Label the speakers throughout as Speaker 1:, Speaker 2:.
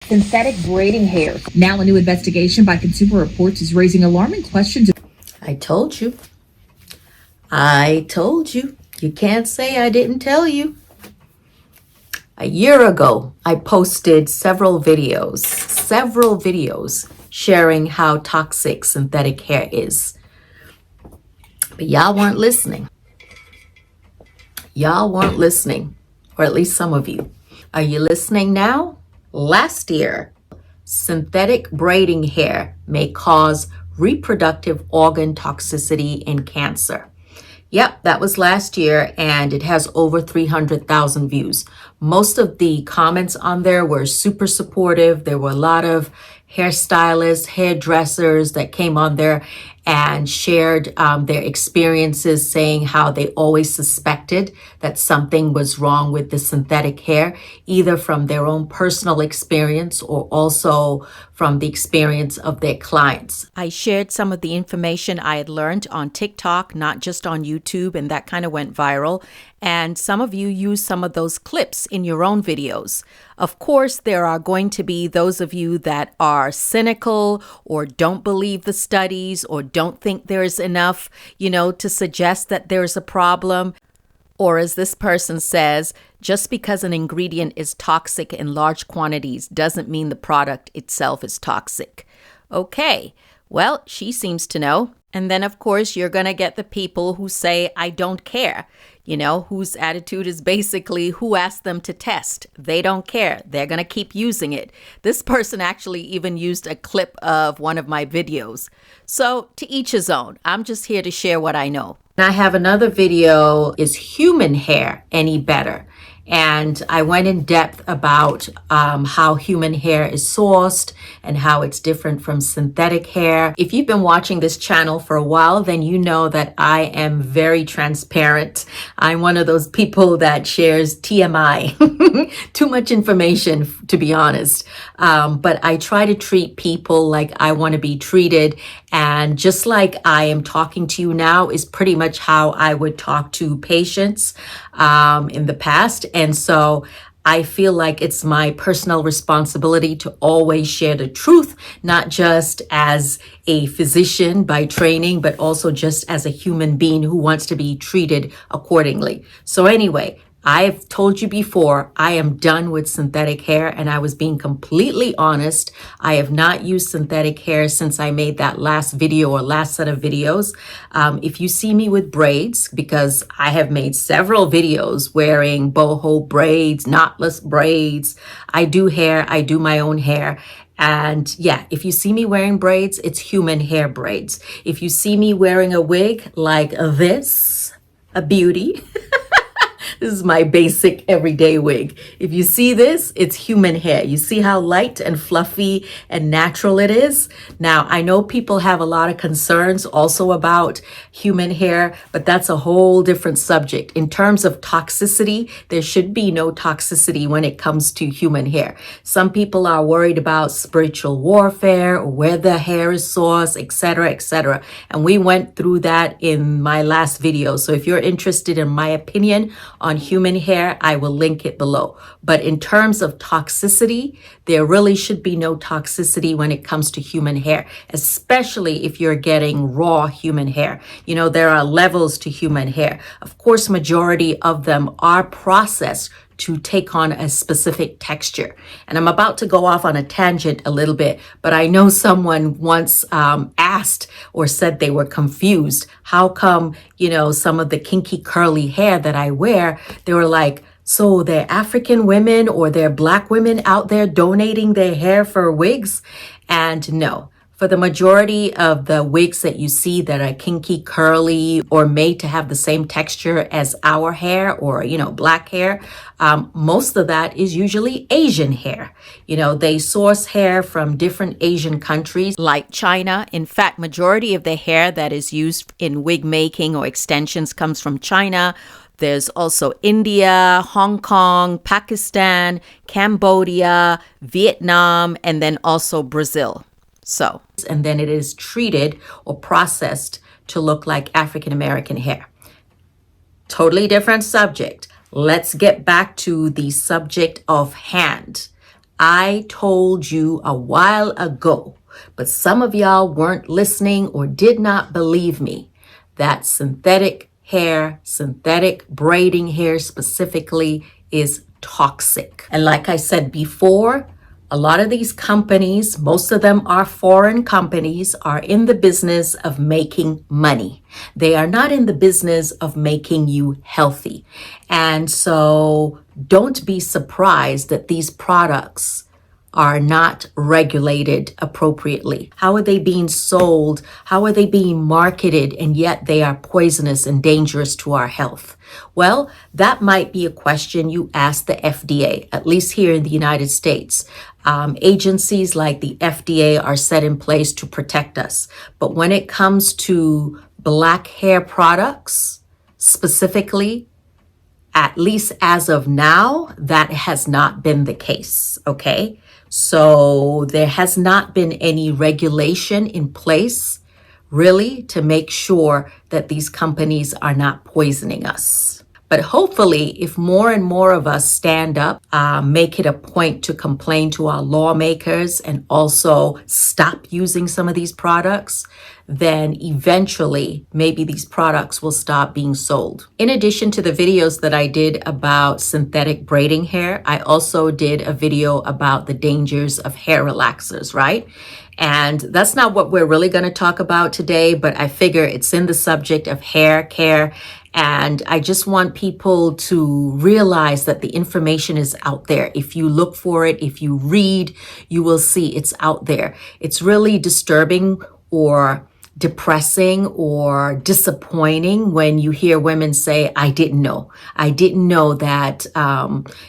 Speaker 1: synthetic braiding hair. Now a new investigation by Consumer Reports is raising alarming questions.
Speaker 2: I told you. I told you. You can't say I didn't tell you. A year ago, I posted several videos sharing how toxic synthetic hair is. But y'all weren't listening. Y'all weren't listening, or at least some of you. Are you listening now? Last year, synthetic braiding hair may cause reproductive organ toxicity and cancer. Yep, that was last year, and it has over 300,000 views. Most of the comments on there were super supportive. There were a lot of hairstylists, hairdressers that came on there and shared their experiences, saying how they always suspected that something was wrong with the synthetic hair, either from their own personal experience or also from the experience of their clients. I shared some of the information I had learned on TikTok, not just on YouTube, and that kind of went viral. And some of you used some of those clips in your own videos. Of course, there are going to be those of you that are cynical or don't believe the studies or don't think there's enough, to suggest that there's a problem. Or as this person says, just because an ingredient is toxic in large quantities doesn't mean the product itself is toxic. Okay, well, she seems to know. And then, of course, you're going to get the people who say, I don't care, whose attitude is basically, who asked them to test? They don't care. They're going to keep using it. This person actually even used a clip of one of my videos. So to each his own. I'm just here to share what I know. I have another video, is human hair any better? And I went in depth about how human hair is sourced and how it's different from synthetic hair. If you've been watching this channel for a while, then you know that I am very transparent. I'm one of those people that shares TMI, too much information, to be honest. But I try to treat people like I want to be treated. And just like I am talking to you now is pretty much how I would talk to patients in the past. And so I feel like it's my personal responsibility to always share the truth, not just as a physician by training, but also just as a human being who wants to be treated accordingly. So anyway, I've told you before, I am done with synthetic hair, and I was being completely honest. I have not used synthetic hair since I made that last video or last set of videos. If you see me with braids, because I have made several videos wearing boho braids, knotless braids. I do hair, I do my own hair. And yeah, if you see me wearing braids, it's human hair braids. If you see me wearing a wig like this, a beauty, this is my basic everyday wig. If you see this, it's human hair. You see how light and fluffy and natural it is? Now, I know people have a lot of concerns also about human hair, but that's a whole different subject. In terms of toxicity, there should be no toxicity when it comes to human hair. Some people are worried about spiritual warfare or where the hair is sourced, etc., etc. And we went through that in my last video. So if you're interested in my opinion on human hair, I will link it below. But in terms of toxicity, there really should be no toxicity when it comes to human hair, especially if you're getting raw human hair. There are levels to human hair. Of course, majority of them are processed to take on a specific texture. And I'm about to go off on a tangent a little bit, but I know someone once asked or said they were confused. How come, some of the kinky curly hair that I wear, they were like, so they're African women or they're Black women out there donating their hair for wigs? And no. For the majority of the wigs that you see that are kinky, curly, or made to have the same texture as our hair or, Black hair, most of that is usually Asian hair. They source hair from different Asian countries like China. In fact, majority of the hair that is used in wig making or extensions comes from China. There's also India, Hong Kong, Pakistan, Cambodia, Vietnam, and then also Brazil. And then it is treated or processed to look like African American hair. Totally different subject. Let's get back to the subject of hand. I told you a while ago, but some of y'all weren't listening or did not believe me, that synthetic hair, synthetic braiding hair specifically, is toxic. And like I said before, a lot of these companies, most of them are foreign companies, are in the business of making money. They are not in the business of making you healthy. And so don't be surprised that these products are not regulated appropriately. How are they being sold? How are they being marketed? And yet they are poisonous and dangerous to our health. Well, that might be a question you ask the FDA, at least here in the United States. Agencies like the FDA are set in place to protect us. But when it comes to black hair products, specifically, at least as of now, that has not been the case, okay? So there has not been any regulation in place, really, to make sure that these companies are not poisoning us. But hopefully, if more and more of us stand up, make it a point to complain to our lawmakers and also stop using some of these products, then eventually maybe these products will stop being sold. In addition to the videos that I did about synthetic braiding hair, I also did a video about the dangers of hair relaxers, right? And that's not what we're really going to talk about today, but I figure it's in the subject of hair care. And I just want people to realize that the information is out there. If you look for it, if you read, you will see it's out there. It's really disturbing or depressing or disappointing when you hear women say, I didn't know. I didn't know that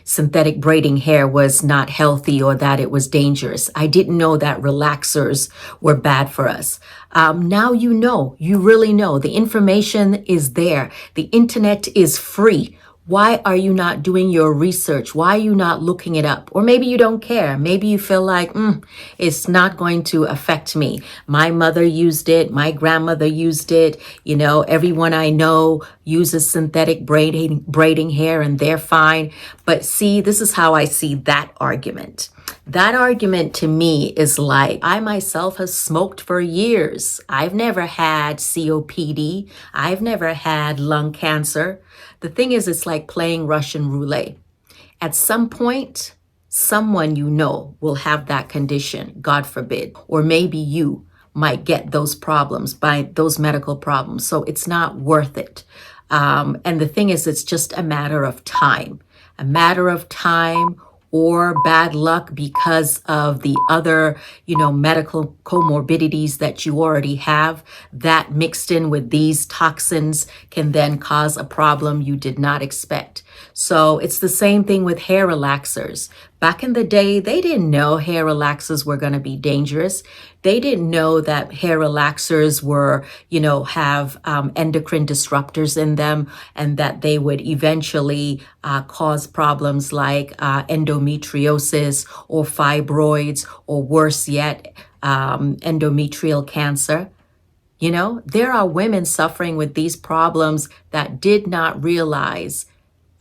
Speaker 2: synthetic braiding hair was not healthy or that it was dangerous. I didn't know that relaxers were bad for us. Now you know, you really know. The information is there. The internet is free. Why are you not doing your research? Why are you not looking it up? Or maybe you don't care. Maybe you feel like, it's not going to affect me. My mother used it. My grandmother used it. You know, everyone I know uses synthetic braiding hair and they're fine. But see, this is how I see that argument. That argument to me is like, I myself have smoked for years. I've never had COPD. I've never had lung cancer. The thing is, it's like playing Russian roulette. At some point, someone you know will have that condition, God forbid, or maybe you might get those problems, by those medical problems. So it's not worth it. And the thing is, it's just a matter of time, or bad luck because of the other, medical comorbidities that you already have, that mixed in with these toxins can then cause a problem you did not expect. So it's the same thing with hair relaxers. Back in the day, they didn't know hair relaxers were going to be dangerous. They didn't know that hair relaxers were, have endocrine disruptors in them and that they would eventually cause problems like endometriosis or fibroids, or worse yet, endometrial cancer. There are women suffering with these problems that did not realize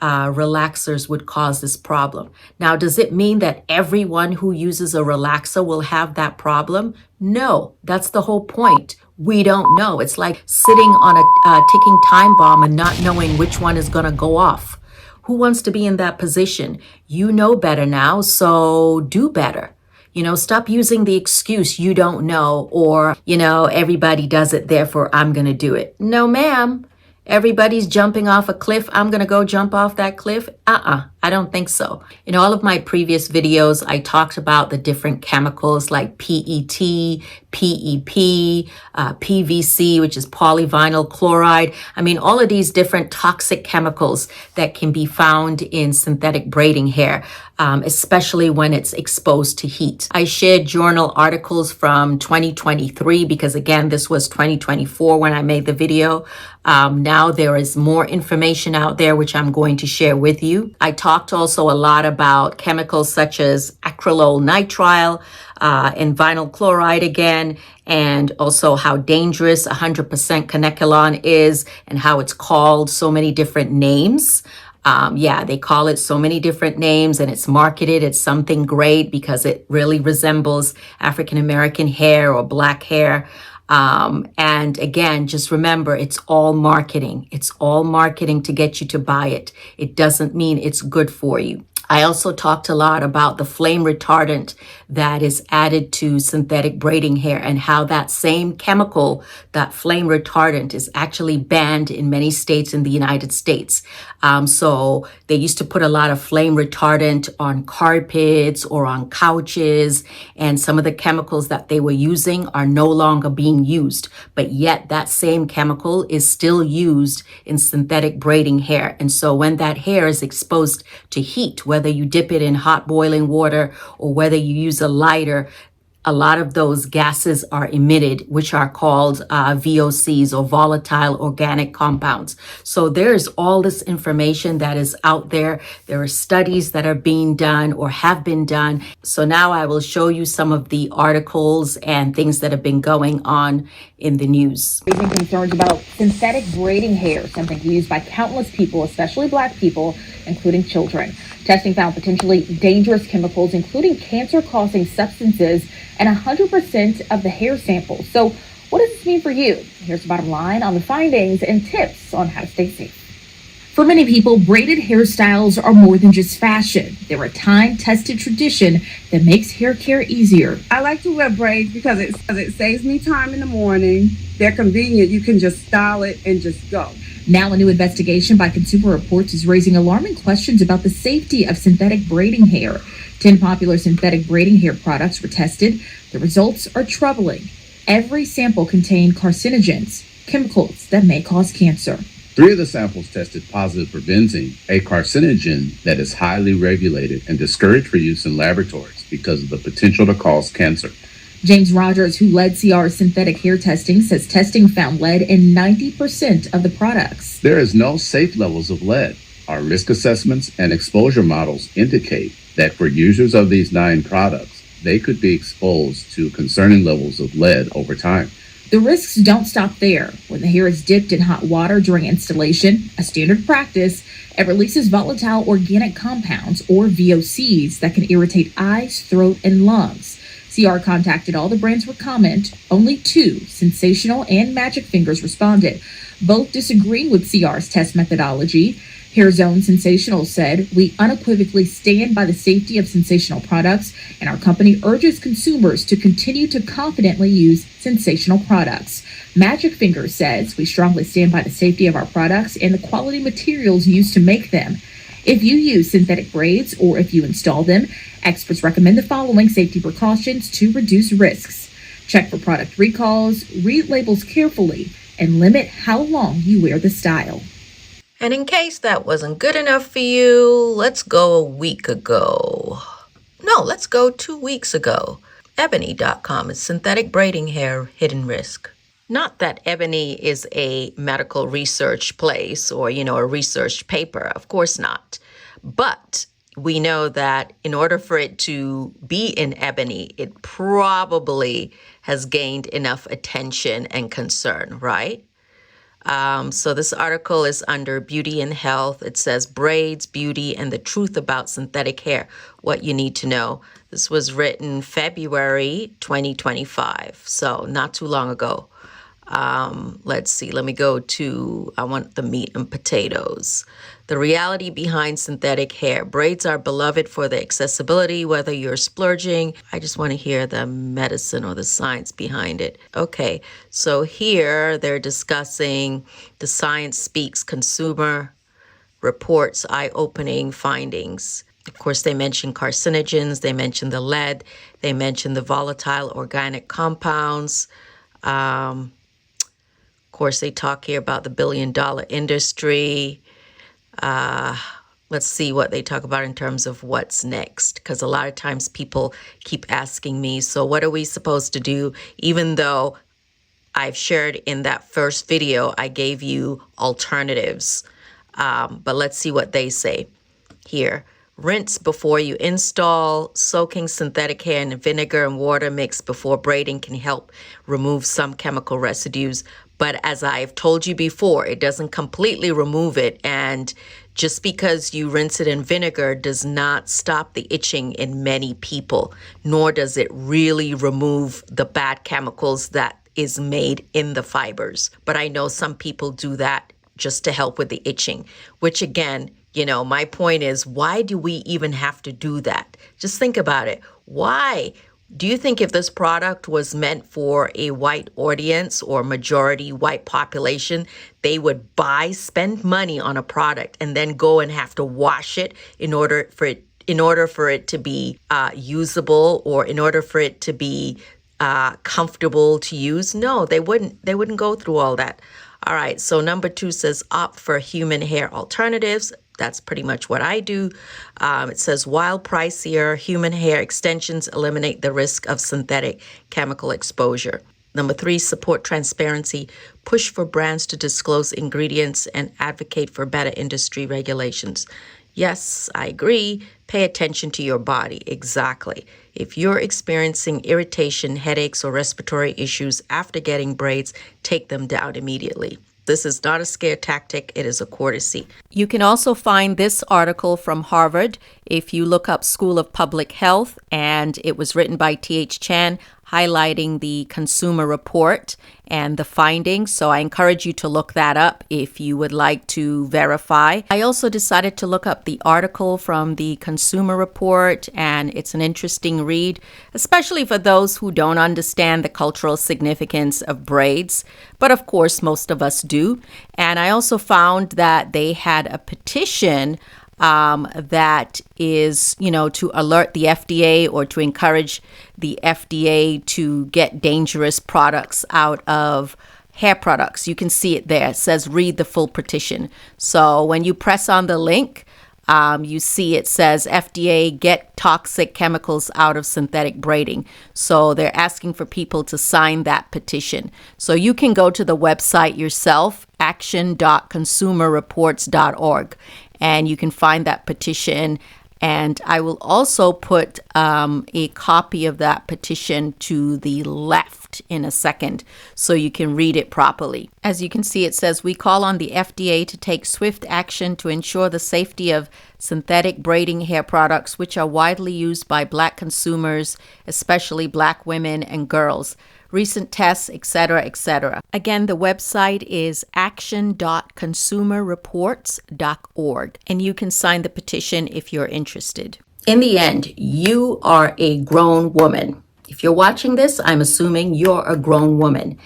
Speaker 2: relaxers would cause this problem. Now, does it mean that everyone who uses a relaxer will have that problem? No, that's the whole point. We don't know. It's like sitting on a ticking time bomb and not knowing which one is going to go off. Who wants to be in that position? You know better now, so do better. Stop using the excuse you don't know, or, everybody does it, therefore I'm going to do it. No, ma'am. Everybody's jumping off a cliff. I'm going to go jump off that cliff. I don't think so. In all of my previous videos, I talked about the different chemicals like PET, PEP, PVC, which is polyvinyl chloride. All of these different toxic chemicals that can be found in synthetic braiding hair, especially when it's exposed to heat. I shared journal articles from 2023 because, again, this was 2024 when I made the video. Now there is more information out there, which I'm going to share with you. I talked also a lot about chemicals such as acrylonitrile and vinyl chloride again, and also how dangerous 100% quinaclone is and how it's called so many different names. Yeah, they call it so many different names and it's marketed as something great because it really resembles African American hair or black hair. And again, just remember, it's all marketing. It's all marketing to get you to buy it. It doesn't mean it's good for you. I also talked a lot about the flame retardant that is added to synthetic braiding hair and how that same chemical, that flame retardant, is actually banned in many states in the United States. So they used to put a lot of flame retardant on carpets or on couches, and some of the chemicals that they were using are no longer being used. But yet that same chemical is still used in synthetic braiding hair. And so when that hair is exposed to heat, whether you dip it in hot boiling water or whether you use a lighter, a lot of those gases are emitted, which are called VOCs, or volatile organic compounds. So there's all this information that is out there. There are studies that are being done or have been done. So now I will show you some of the articles and things that have been going on in the news.
Speaker 1: Raising concerns about synthetic braiding hair, something used by countless people, especially Black people, including children. Testing found potentially dangerous chemicals, including cancer-causing substances, and 100% of the hair samples. So what does this mean for you? Here's the bottom line on the findings and tips on how to stay safe. For many people, braided hairstyles are more than just fashion. They're a time-tested tradition that makes hair care easier.
Speaker 3: I like to wear braids because it saves me time in the morning. They're convenient. You can just style it and just go.
Speaker 1: Now, a new investigation by Consumer Reports is raising alarming questions about the safety of synthetic braiding hair. 10 popular synthetic braiding hair products were tested. The results are troubling. Every sample contained carcinogens, chemicals that may cause cancer.
Speaker 4: 3 of the samples tested positive for benzene, a carcinogen that is highly regulated and discouraged for use in laboratories because of the potential to cause cancer.
Speaker 1: James Rogers, who led CR's synthetic hair testing, says testing found lead in 90% of the products.
Speaker 4: There is no safe levels of lead. Our risk assessments and exposure models indicate that for users of these 9 products, they could be exposed to concerning levels of lead over time.
Speaker 1: The risks don't stop there. When the hair is dipped in hot water during installation, a standard practice, it releases volatile organic compounds, or VOCs, that can irritate eyes, throat, and lungs. CR contacted all the brands for comment. Only 2, Sensational and Magic Fingers, responded, both disagreeing with CR's test methodology. HairZone Sensational said, "We unequivocally stand by the safety of Sensational products, and our company urges consumers to continue to confidently use Sensational products." Magic Fingers says, "We strongly stand by the safety of our products and the quality materials used to make them. If you use synthetic braids or if you install them, experts recommend the following safety precautions to reduce risks. Check for product recalls, read labels carefully, and limit how long you wear the style."
Speaker 2: And in case that wasn't good enough for you, let's go a week ago. No, let's go 2 weeks ago. Ebony.com is synthetic braiding hair hidden risk. Not that Ebony is a medical research place or, a research paper. Of course not. But we know that in order for it to be in Ebony, it probably has gained enough attention and concern, right? So this article is under Beauty and Health. It says Braids, Beauty, and the Truth About Synthetic Hair, What You Need to Know. This was written February 2025, so not too long ago. Let's see, let me go to, I want the meat and potatoes. The reality behind synthetic hair. Braids are beloved for the accessibility, whether you're splurging. I just want to hear the medicine or the science behind it. Okay, so here they're discussing the Science Speaks Consumer Reports eye-opening findings. Of course, they mention carcinogens, they mention the lead, they mention the volatile organic compounds. Of course, they talk here about the billion-dollar industry. Let's see what they talk about in terms of what's next, because a lot of times people keep asking me, so what are we supposed to do? Even though I've shared in that first video, I gave you alternatives. But let's see what they say here. Rinse before you install. Soaking synthetic hair in vinegar and water mix before braiding can help remove some chemical residues, But as I've told you before, it doesn't completely remove it. And just because you rinse it in vinegar does not stop the itching in many people, nor does it really remove the bad chemicals that is made in the fibers. But I know some people do that just to help with the itching, which again, my point is, why do we even have to do that? Just think about it. Why? Do you think if this product was meant for a white audience or majority white population, they would spend money on a product and then go and have to wash it in order for it to be usable, or in order for it to be comfortable to use? No, they wouldn't go through all that. All right, so number 2 says opt for human hair alternatives. That's pretty much what I do. It says, while pricier, human hair extensions eliminate the risk of synthetic chemical exposure. Number 3, support transparency. Push for brands to disclose ingredients and advocate for better industry regulations. Yes, I agree. Pay attention to your body. Exactly. If you're experiencing irritation, headaches, or respiratory issues after getting braids, take them down immediately. This is not a scare tactic. It is a courtesy. You can also find this article from Harvard if you look up School of Public Health, and it was written by T.H. Chan, highlighting the Consumer Report and the findings. So I encourage you to look that up if you would like to verify. I also decided to look up the article from the Consumer Report, and it's an interesting read, especially for those who don't understand the cultural significance of braids. But of course, most of us do. And I also found that they had a petition that is, to alert the FDA or to encourage the FDA to get dangerous products out of hair products. You can see it there. It says read the full petition. So when you press on the link, you see it says FDA get toxic chemicals out of synthetic braiding. So they're asking for people to sign that petition. So you can go to the website yourself, action.consumerreports.org, and you can find that petition. And I will also put a copy of that petition to the left in a second so you can read it properly. As you can see, it says, we call on the FDA to take swift action to ensure the safety of synthetic braiding hair products, which are widely used by Black consumers, especially Black women and girls. Recent tests, etc., etc. Again, the website is action.consumerreports.org, and you can sign the petition if you're interested. In the end, you are a grown woman. If you're watching this, I'm assuming you're a grown woman.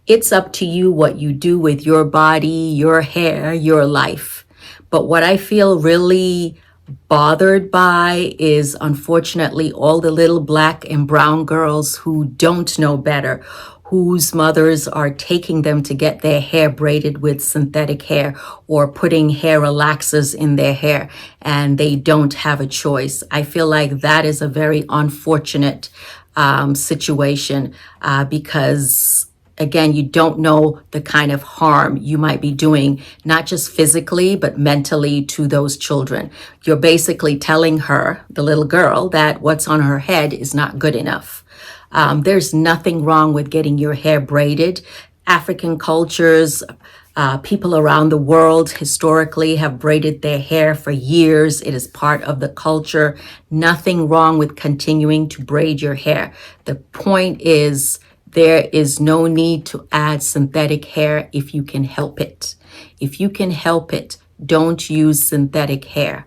Speaker 2: It's up to you what you do with your body, your hair, your life. But what I feel really bothered by is, unfortunately, all the little Black and brown girls who don't know better, whose mothers are taking them to get their hair braided with synthetic hair or putting hair relaxers in their hair, and they don't have a choice. I feel like that is a very unfortunate situation because, again, you don't know the kind of harm you might be doing, not just physically, but mentally to those children. You're basically telling her, the little girl, that what's on her head is not good enough. There's nothing wrong with getting your hair braided. African cultures, people around the world historically have braided their hair for years. It is part of the culture. Nothing wrong with continuing to braid your hair. The point is, there is no need to add synthetic hair if you can help it. If you can help it, don't use synthetic hair.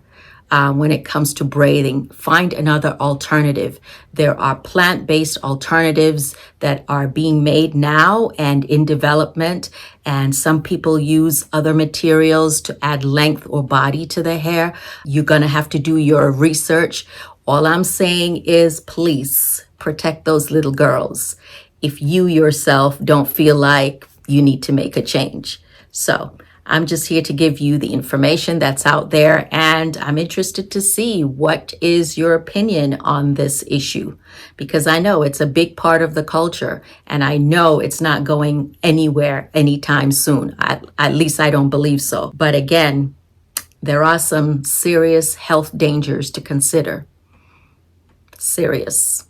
Speaker 2: When it comes to braiding, find another alternative. There are plant-based alternatives that are being made now and in development, and some people use other materials to add length or body to the hair. You're going to have to do your research. All I'm saying is, please protect those little girls if you yourself don't feel like you need to make a change. So I'm just here to give you the information that's out there, and I'm interested to see what is your opinion on this issue, because I know it's a big part of the culture, and I know it's not going anywhere anytime soon. At least I don't believe so. But again, there are some serious health dangers to consider. Serious.